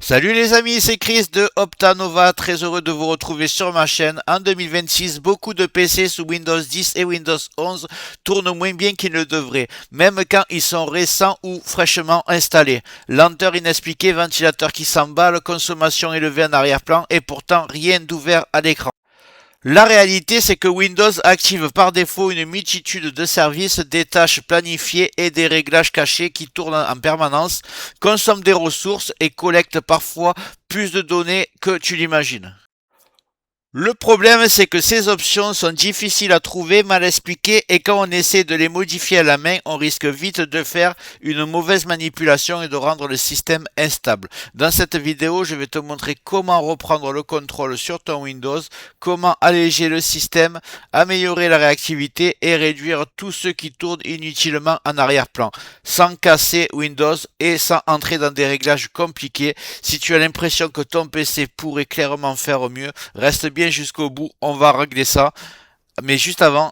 Salut les amis, c'est Chris de Optanova, très heureux de vous retrouver sur ma chaîne. En 2026, beaucoup de PC sous Windows 10 et Windows 11 tournent moins bien qu'ils ne devraient, même quand ils sont récents ou fraîchement installés. Lenteur inexpliquée, ventilateur qui s'emballe, consommation élevée en arrière-plan et pourtant rien d'ouvert à l'écran. La réalité, c'est que Windows active par défaut une multitude de services, des tâches planifiées et des réglages cachés qui tournent en permanence, consomment des ressources et collectent parfois plus de données que tu l'imagines. Le problème, c'est que ces options sont difficiles à trouver, mal expliquées, et quand on essaie de les modifier à la main, on risque vite de faire une mauvaise manipulation et de rendre le système instable. Dans cette vidéo, je vais te montrer comment reprendre le contrôle sur ton Windows, comment alléger le système, améliorer la réactivité et réduire tout ce qui tourne inutilement en arrière-plan, sans casser Windows et sans entrer dans des réglages compliqués. Si tu as l'impression que ton PC pourrait clairement faire mieux, reste bien jusqu'au bout, on va régler ça. Mais juste avant,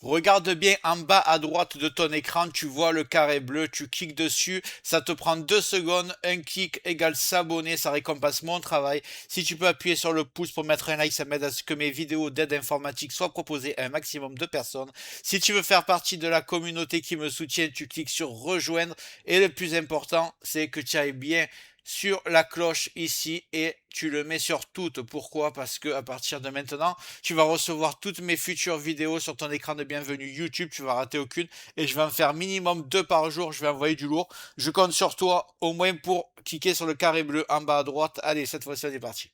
regarde bien en bas à droite de ton écran, tu vois le carré bleu, tu cliques dessus, ça te prend 2 secondes, un clic égale s'abonner, ça récompense mon travail. Si tu peux appuyer sur le pouce pour mettre un like, ça m'aide à ce que mes vidéos d'aide informatique soient proposées à un maximum de personnes. Si tu veux faire partie de la communauté qui me soutient, tu cliques sur rejoindre. Et le plus important, c'est que tu ailles bien sur la cloche ici et tu le mets sur toutes. Pourquoi? Parce que à partir de maintenant, tu vas recevoir toutes mes futures vidéos sur ton écran de bienvenue YouTube. Tu vas rater aucune et je vais en faire minimum 2 par jour. Je vais envoyer du lourd. Je compte sur toi au moins pour cliquer sur le carré bleu en bas à droite. Allez, cette fois-ci, on est parti.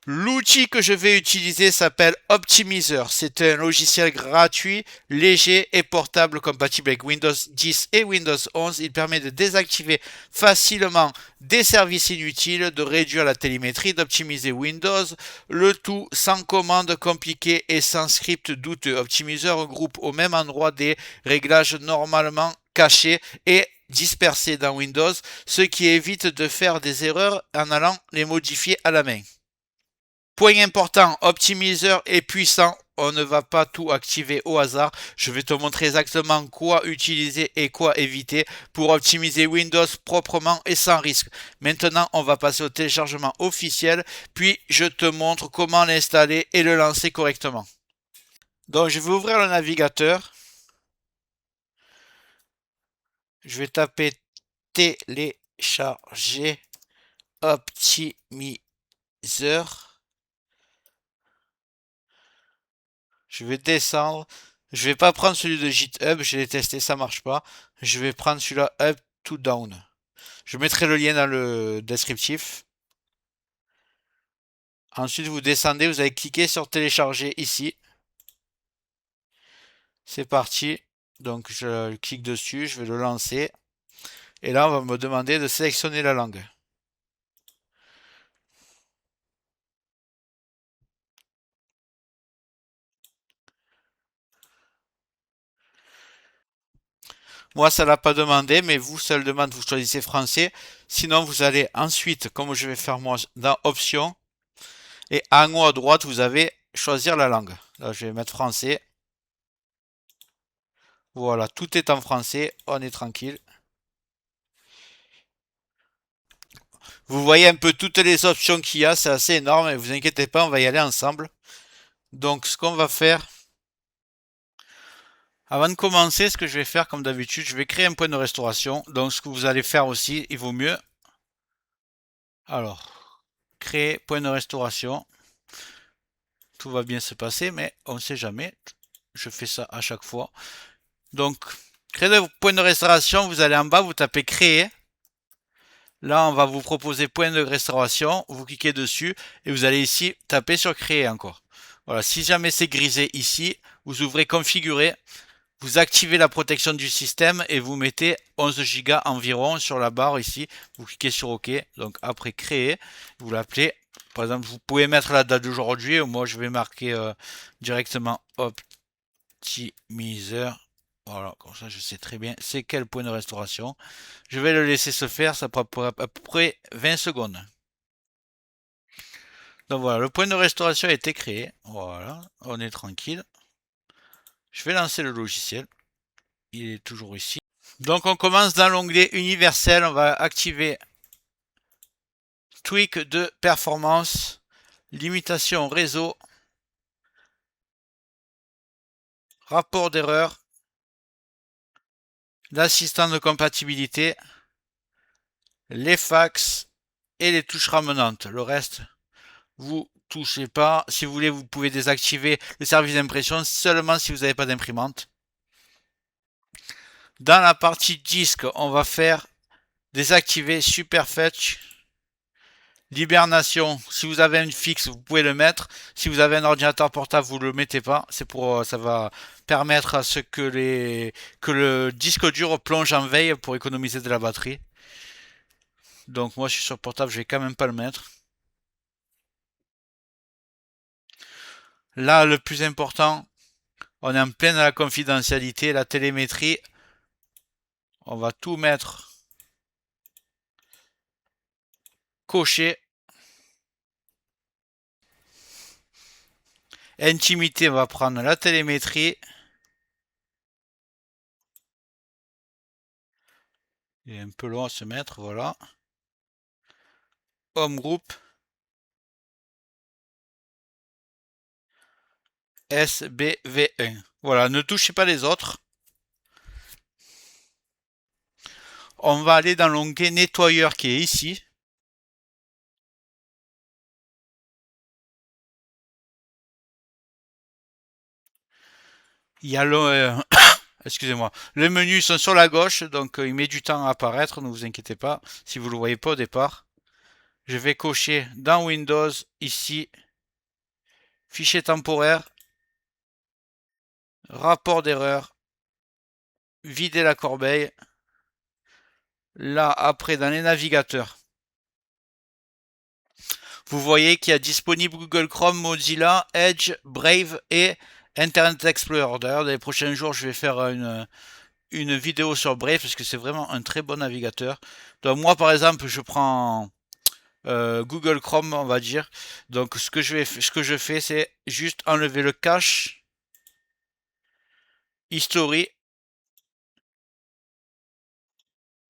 L'outil que je vais utiliser s'appelle Optimizer. C'est un logiciel gratuit, léger et portable compatible avec Windows 10 et Windows 11. Il permet de désactiver facilement des services inutiles, de réduire la télémétrie, d'optimiser Windows, le tout sans commande compliquée et sans script douteux. Optimizer regroupe au même endroit des réglages normalement cachés et dispersés dans Windows, ce qui évite de faire des erreurs en allant les modifier à la main. Point important, Optimizer est puissant. On ne va pas tout activer au hasard. Je vais te montrer exactement quoi utiliser et quoi éviter pour optimiser Windows proprement et sans risque. Maintenant, on va passer au téléchargement officiel, puis je te montre comment l'installer et le lancer correctement. Donc, je vais ouvrir le navigateur. Je vais taper télécharger Optimizer. Je vais descendre. Je vais pas prendre celui de GitHub, je l'ai testé, ça marche pas. Je vais prendre celui-là up to down. Je mettrai le lien dans le descriptif. Ensuite, vous descendez, vous allez cliquer sur télécharger ici. C'est parti. Donc, je clique dessus, je vais le lancer. Et là, on va me demander de sélectionner la langue. Moi, ça l'a pas demandé, mais vous, ça le demande, vous choisissez français. Sinon, vous allez ensuite, comme je vais faire moi, dans options. Et en haut à droite, vous avez choisir la langue. Là, je vais mettre français. Voilà, tout est en français, on est tranquille. Vous voyez un peu toutes les options qu'il y a, c'est assez énorme, et vous inquiétez pas, on va y aller ensemble. Donc ce qu'on va faire, avant de commencer, ce que je vais faire comme d'habitude, je vais créer un point de restauration. Donc ce que vous allez faire aussi, il vaut mieux. Alors, créer point de restauration. Tout va bien se passer, mais on ne sait jamais. Je fais ça à chaque fois. Donc, créer le point de restauration, vous allez en bas, vous tapez créer. Là, on va vous proposer point de restauration. Vous cliquez dessus et vous allez ici taper sur créer encore. Voilà, si jamais c'est grisé ici, vous ouvrez configurer, vous activez la protection du système et vous mettez 11 Go environ sur la barre ici. Vous cliquez sur OK. Donc après créer, vous l'appelez. Par exemple, vous pouvez mettre la date d'aujourd'hui. Moi, je vais marquer directement optimizer. Voilà, comme ça je sais très bien c'est quel point de restauration. Je vais le laisser se faire, ça prend à peu près 20 secondes. Donc voilà, le point de restauration a été créé. Voilà, on est tranquille. Je vais lancer le logiciel. Il est toujours ici. Donc on commence dans l'onglet universel, on va activer tweak de performance, limitation réseau, rapport d'erreur, l'assistant de compatibilité, les fax et les touches ramenantes. Le reste, vous touchez pas. Si vous voulez, vous pouvez désactiver le service d'impression seulement si vous n'avez pas d'imprimante. Dans la partie disque, on va faire désactiver Superfetch, l'hibernation. Si vous avez une fixe, vous pouvez le mettre. Si vous avez un ordinateur portable, vous le mettez pas. C'est pour, ça va permettre à ce que le disque dur plonge en veille pour économiser de la batterie. Donc moi, je suis sur portable, je vais quand même pas le mettre. Là, le plus important, on est en pleine à la confidentialité, la télémétrie. On va tout mettre coché. Intimité, on va prendre la télémétrie. Il est un peu long à se mettre, voilà. Home group. SBV1. Voilà, ne touchez pas les autres. On va aller dans l'onglet nettoyeur qui est ici. Il y a le... excusez-moi. Les menus sont sur la gauche, donc il met du temps à apparaître, ne vous inquiétez pas, si vous ne le voyez pas au départ. Je vais cocher dans Windows, ici, fichier temporaire, rapport d'erreur, vider la corbeille. Là, après, dans les navigateurs, vous voyez qu'il y a disponible Google Chrome, Mozilla, Edge, Brave et Internet Explorer. D'ailleurs, dans les prochains jours, je vais faire une vidéo sur Brave parce que c'est vraiment un très bon navigateur. Donc moi, par exemple, je prends Google Chrome, on va dire. Donc ce que je fais, c'est juste enlever le cache, history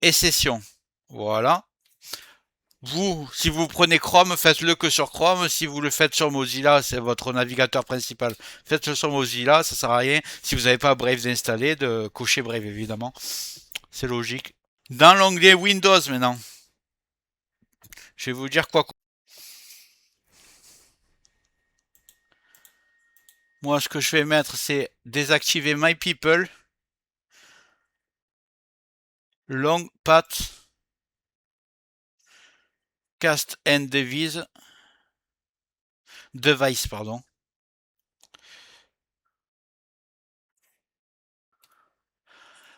et session. Voilà. Vous, si vous prenez Chrome, faites-le que sur Chrome. Si vous le faites sur Mozilla, c'est votre navigateur principal. Faites-le sur Mozilla, ça sert à rien. Si vous n'avez pas Brave installé, de cocher Brave évidemment. C'est logique. Dans l'onglet Windows maintenant, je vais vous dire quoi. Moi, ce que je vais mettre, c'est désactiver My People, Long Path, Cast and Device, pardon.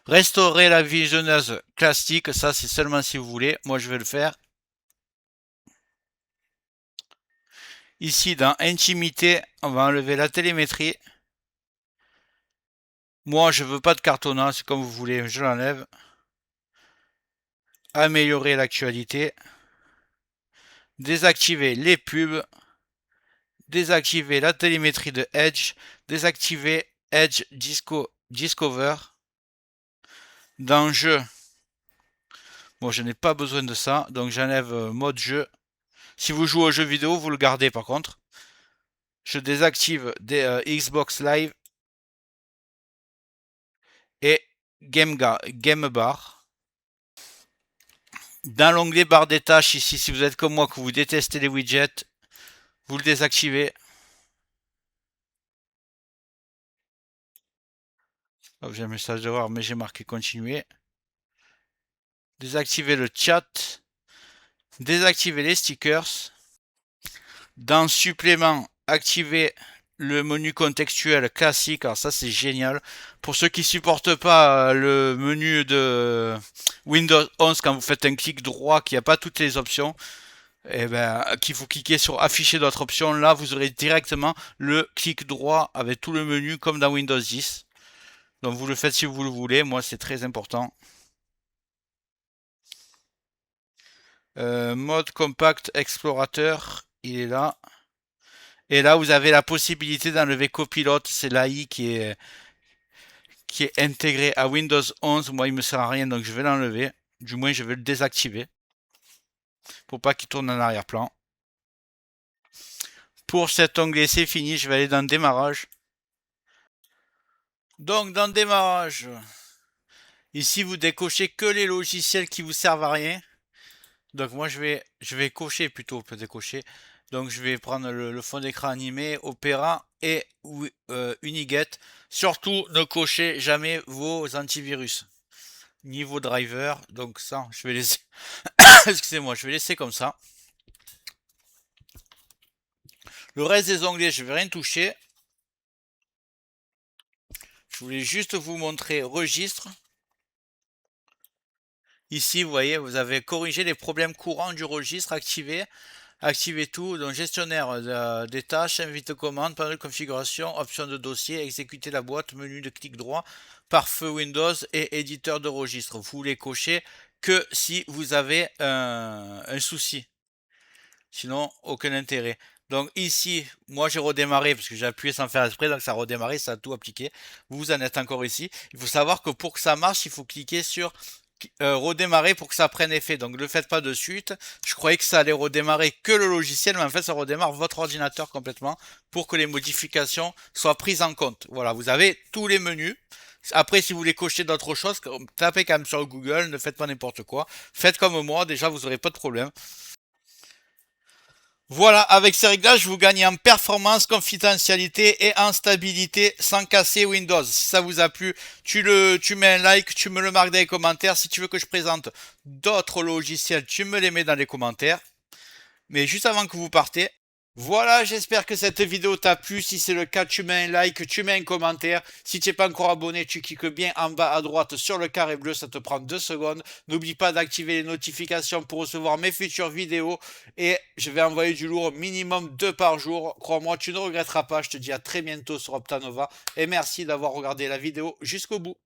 Restaurer la visionneuse classique, ça c'est seulement si vous voulez. Moi, je vais le faire. Ici, dans Intimité, on va enlever la télémétrie. Moi, je veux pas de cartonnat, c'est comme vous voulez, je l'enlève. Améliorer l'actualité. Désactiver les pubs. Désactiver la télémétrie de Edge. Désactiver Edge Discover. Dans Jeu, bon, je n'ai pas besoin de ça, donc j'enlève mode jeu. Si vous jouez aux jeux vidéo, vous le gardez par contre. Je désactive des Xbox Live et Game Bar. Dans l'onglet barre des tâches ici, si vous êtes comme moi que vous détestez les widgets, vous le désactivez. Oh, j'ai un message de voir, mais j'ai marqué continuer. Désactiver le chat. Désactiver les stickers. Dans supplément, activer le menu contextuel classique. Alors ça c'est génial. Pour ceux qui supportent pas le menu de Windows 11 quand vous faites un clic droit qui n'a pas toutes les options, et ben qu'il faut cliquer sur afficher d'autres options. Là vous aurez directement le clic droit avec tout le menu comme dans Windows 10. Donc vous le faites si vous le voulez. Moi c'est très important. Mode compact explorateur, il est là. Et là, vous avez la possibilité d'enlever copilote. C'est l'AI qui est intégré à Windows 11. Moi, il me sert à rien, donc je vais l'enlever. Du moins, je vais le désactiver. pour pas qu'il tourne en arrière-plan. Pour cet onglet, c'est fini. Je vais aller dans démarrage. Donc, dans démarrage, ici, vous décochez que les logiciels qui vous servent à rien. Donc, moi, je vais cocher plutôt que décocher. Donc, je vais prendre le fond d'écran animé, Opera et Uniget. Surtout, ne cochez jamais vos antivirus, ni vos drivers. Donc, ça, je vais laisser. Excusez-moi, je vais laisser comme ça. Le reste des onglets, je vais rien toucher. Je voulais juste vous montrer registre. Ici, vous voyez, vous avez corrigé les problèmes courants du registre, activé tout, donc gestionnaire des tâches, invite commande, panneau de configuration, option de dossier, exécuter la boîte, menu de clic droit, pare-feu Windows et éditeur de registre. Vous les cochez que si vous avez un souci. Sinon, aucun intérêt. Donc ici, moi j'ai redémarré parce que j'ai appuyé sans faire exprès, donc ça a redémarré, ça a tout appliqué. Vous en êtes encore ici. Il faut savoir que pour que ça marche, il faut cliquer sur redémarrer pour que ça prenne effet. Donc ne le faites pas de suite. Je croyais que ça allait redémarrer que le logiciel, mais en fait ça redémarre votre ordinateur complètement pour que les modifications soient prises en compte. Voilà, vous avez tous les menus. Après, si vous voulez cocher d'autres choses, tapez quand même sur Google, ne faites pas n'importe quoi. Faites comme moi, déjà vous n'aurez pas de problème. Voilà, avec ces réglages, vous gagnez en performance, confidentialité et en stabilité sans casser Windows. Si ça vous a plu, tu mets un like, tu me le marques dans les commentaires. Si tu veux que je présente d'autres logiciels, tu me les mets dans les commentaires. Mais juste avant que vous partez, voilà, j'espère que cette vidéo t'a plu. Si c'est le cas, tu mets un like, tu mets un commentaire. Si tu n'es pas encore abonné, tu cliques bien en bas à droite sur le carré bleu, ça te prend 2 secondes. N'oublie pas d'activer les notifications pour recevoir mes futures vidéos. Et je vais envoyer du lourd minimum 2 par jour. Crois-moi, tu ne regretteras pas. Je te dis à très bientôt sur Optanova. Et merci d'avoir regardé la vidéo jusqu'au bout.